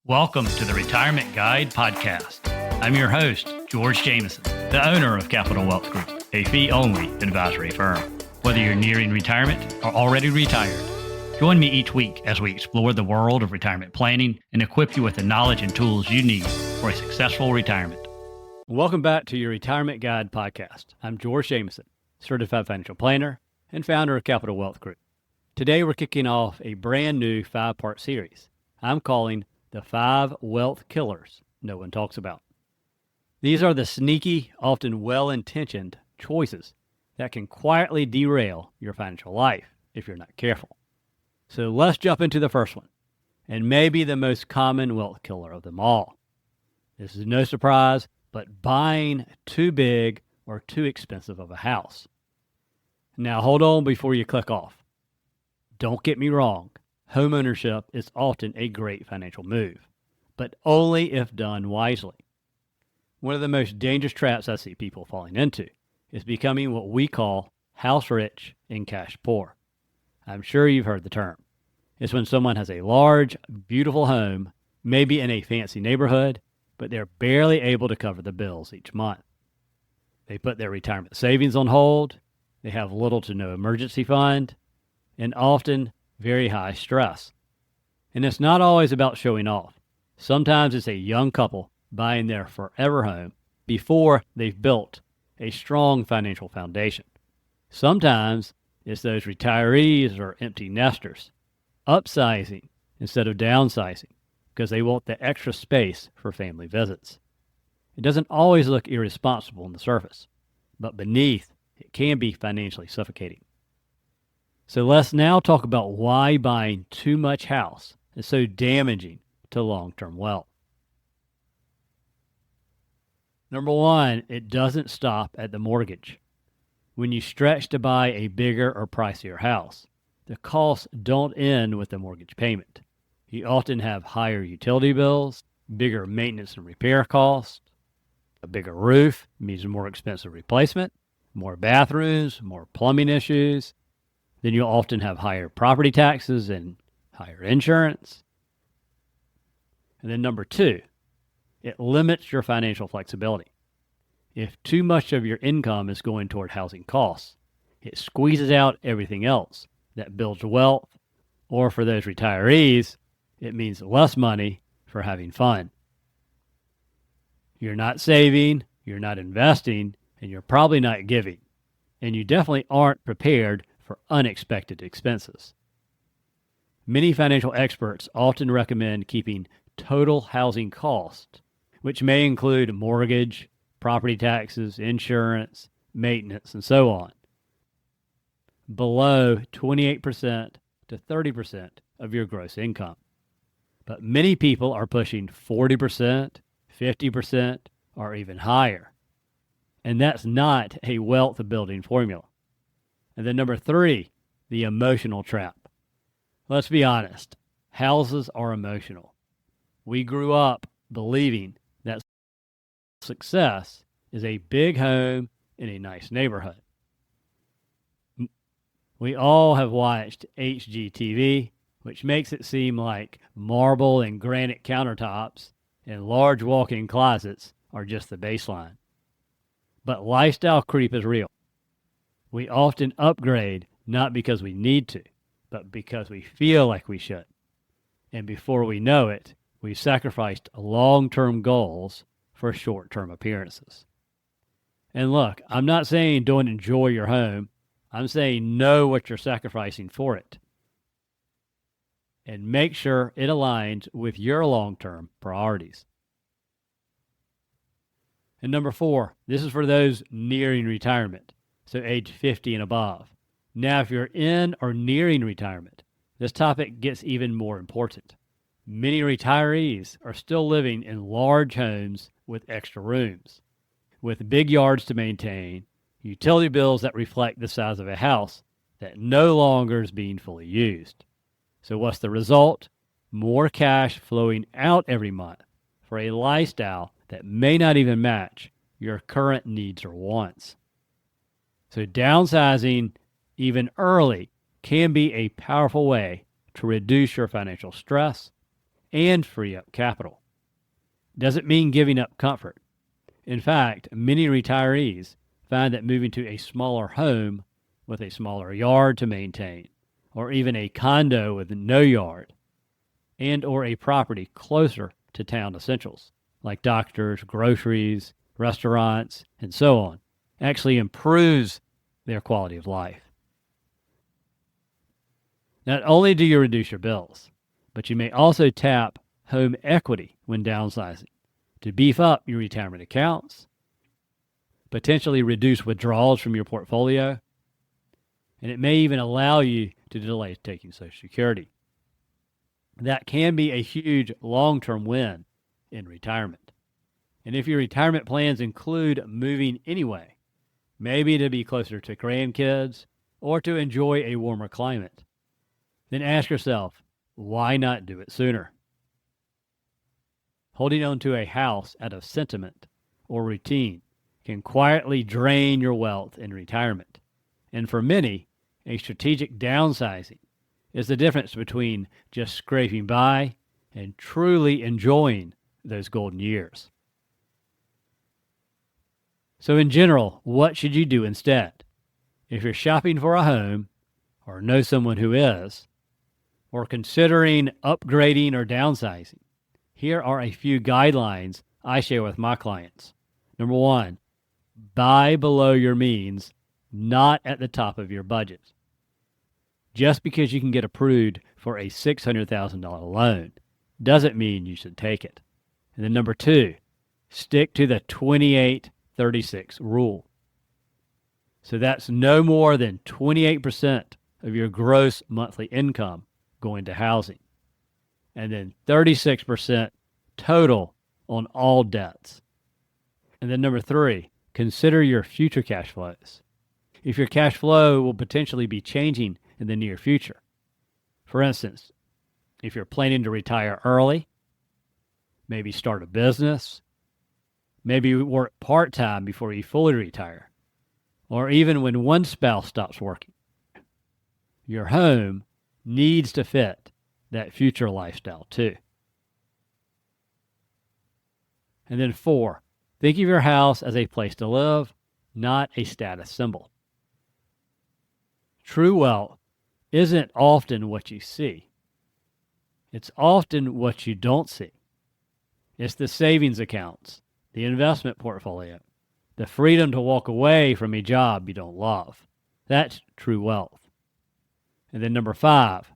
Welcome to the Retirement Guide Podcast. I'm your host, George Jameson, the owner of Capital Wealth Group, a fee-only advisory firm. Whether you're nearing retirement or already retired, join me each week as we explore the world of retirement planning and equip you with the knowledge and tools you need for a successful retirement. Welcome back to your Retirement Guide Podcast. I'm George Jameson, certified financial planner and founder of Capital Wealth Group. Today we're kicking off a brand new 5-part series I'm calling The 5 Wealth Killers No One Talks About. These are the sneaky, often well-intentioned choices that can quietly derail your financial life if you're not careful. So let's jump into the first one, and maybe the most common wealth killer of them all. This is no surprise, but buying too big or too expensive of a house. Now hold on before you click off. Don't get me wrong, homeownership is often a great financial move, but only if done wisely. One of the most dangerous traps I see people falling into is becoming what we call house rich and cash poor. I'm sure you've heard the term. It's when someone has a large, beautiful home, maybe in a fancy neighborhood, but they're barely able to cover the bills each month. They put their retirement savings on hold, they have little to no emergency fund, and often very high stress. And it's not always about showing off. Sometimes it's a young couple buying their forever home before they've built a strong financial foundation. Sometimes it's those retirees or empty nesters upsizing instead of downsizing because they want the extra space for family visits. It doesn't always look irresponsible on the surface, but beneath it can be financially suffocating. So let's now talk about why buying too much house is so damaging to long-term wealth. Number one, it doesn't stop at the mortgage. When you stretch to buy a bigger or pricier house, the costs don't end with the mortgage payment. You often have higher utility bills, bigger maintenance and repair costs. A bigger roof means more expensive replacement, more bathrooms, more plumbing issues. Then you'll often have higher property taxes and higher insurance. And then number two, it limits your financial flexibility. If too much of your income is going toward housing costs, it squeezes out everything else that builds wealth, or for those retirees, it means less money for having fun. You're not saving, you're not investing, and you're probably not giving. And you definitely aren't prepared for unexpected expenses. Many financial experts often recommend keeping total housing cost, which may include mortgage, property taxes, insurance, maintenance, and so on, below 28% to 30% of your gross income. But many people are pushing 40%, 50%, or even higher. And that's not a wealth building formula. And then number three, the emotional trap. Let's be honest, houses are emotional. We grew up believing that success is a big home in a nice neighborhood. We all have watched HGTV, which makes it seem like marble and granite countertops and large walk-in closets are just the baseline. But lifestyle creep is real. We often upgrade not because we need to, but because we feel like we should. And before we know it, we've sacrificed long-term goals for short-term appearances. And look, I'm not saying don't enjoy your home. I'm saying know what you're sacrificing for it. And make sure it aligns with your long-term priorities. And number four, this is for those nearing retirement. So age 50 and above. Now, if you're in or nearing retirement, this topic gets even more important. Many retirees are still living in large homes with extra rooms, with big yards to maintain, utility bills that reflect the size of a house that no longer is being fully used. So what's the result? More cash flowing out every month for a lifestyle that may not even match your current needs or wants. So downsizing, even early, can be a powerful way to reduce your financial stress and free up capital. Doesn't mean giving up comfort. In fact, many retirees find that moving to a smaller home with a smaller yard to maintain, or even a condo with no yard, and or a property closer to town essentials, like doctors, groceries, restaurants, and so on, actually improves their quality of life. Not only do you reduce your bills, but you may also tap home equity when downsizing to beef up your retirement accounts, potentially reduce withdrawals from your portfolio, and it may even allow you to delay taking Social Security. That can be a huge long-term win in retirement. And if your retirement plans include moving anyway, maybe to be closer to grandkids or to enjoy a warmer climate, then ask yourself, why not do it sooner? Holding on to a house out of sentiment or routine can quietly drain your wealth in retirement. And for many, a strategic downsizing is the difference between just scraping by and truly enjoying those golden years. So in general, what should you do instead? If you're shopping for a home, or know someone who is, or considering upgrading or downsizing, here are a few guidelines I share with my clients. Number one, buy below your means, not at the top of your budget. Just because you can get approved for a $600,000 loan doesn't mean you should take it. And then number two, stick to the 28-36 rule. So that's no more than 28% of your gross monthly income going to housing, and then 36% total on all debts. And then number three, consider your future cash flows. If your cash flow will potentially be changing in the near future. For instance, if you're planning to retire early, maybe start a business, maybe work part-time before you fully retire, or even when one spouse stops working. Your home needs to fit that future lifestyle too. And then four, think of your house as a place to live, not a status symbol. True wealth isn't often what you see. It's often what you don't see. It's the savings accounts, the investment portfolio, the freedom to walk away from a job you don't love. That's true wealth. And then number five,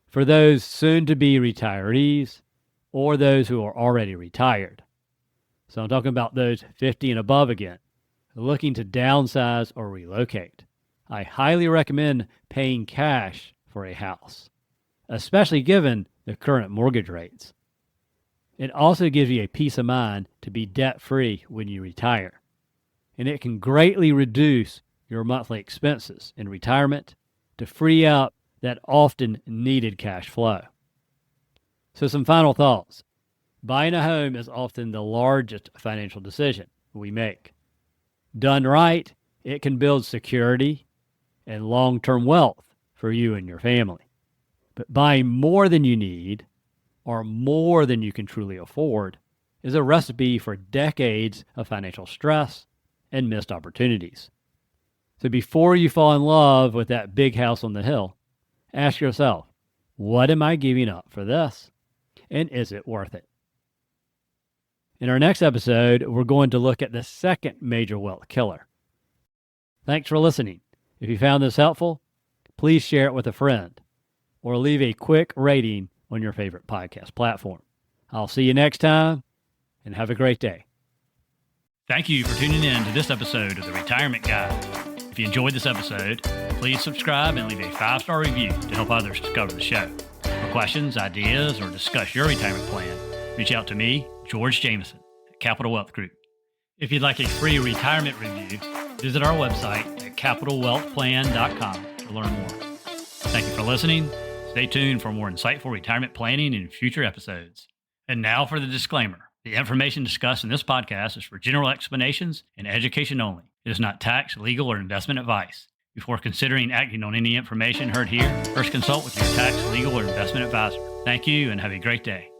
for those soon-to-be retirees or those who are already retired. So I'm talking about those 50 and above again, looking to downsize or relocate. I highly recommend paying cash for a house, especially given the current mortgage rates. It also gives you a peace of mind to be debt-free when you retire, and it can greatly reduce your monthly expenses in retirement to free up that often needed cash flow. So some final thoughts. Buying a home is often the largest financial decision we make. Done right, it can build security and long-term wealth for you and your family. But buying more than you need or more than you can truly afford is a recipe for decades of financial stress and missed opportunities. So before you fall in love with that big house on the hill, ask yourself, what am I giving up for this? And is it worth it? In our next episode, we're going to look at the second major wealth killer. Thanks for listening. If you found this helpful, please share it with a friend or leave a quick rating on your favorite podcast platform. I'll see you next time, and have a great day. Thank you for tuning in to this episode of The Retirement Guide. If you enjoyed this episode, please subscribe and leave a 5-star review to help others discover the show. For questions, ideas, or discuss your retirement plan, reach out to me, George Jameson, at Capital Wealth Group. If you'd like a free retirement review, visit our website at capitalwealthplan.com to learn more. Thank you for listening. Stay tuned for more insightful retirement planning in future episodes. And now for the disclaimer. The information discussed in this podcast is for general explanations and education only. It is not tax, legal, or investment advice. Before considering acting on any information heard here, first consult with your tax, legal, or investment advisor. Thank you and have a great day.